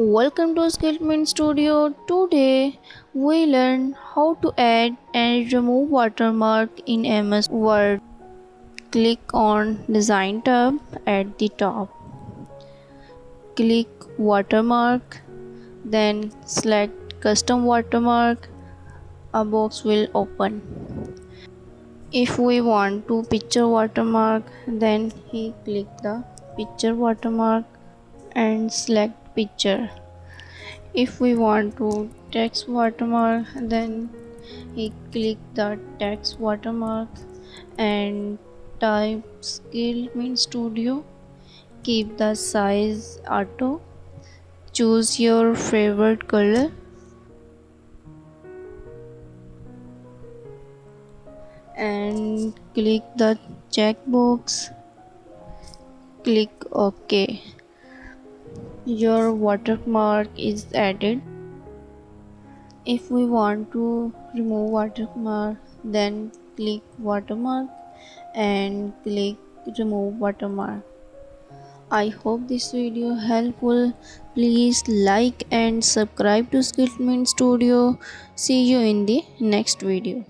Welcome to SkillMint Studio. Today we learn how to add and remove watermark in MS Word. Click on Design tab at the top. Click Watermark, then select Custom Watermark. A box will open. If we want to picture watermark, then click the picture watermark and select picture. If we want to text watermark, then click the text watermark and type SkillMint Studio. Keep the size auto. Choose your favorite color and click the checkbox. Click OK. Your watermark is added. If we want to remove watermark, then click watermark and click remove watermark. I hope this video helpful. Please like and subscribe to SkillMint Studio. See you in the next video.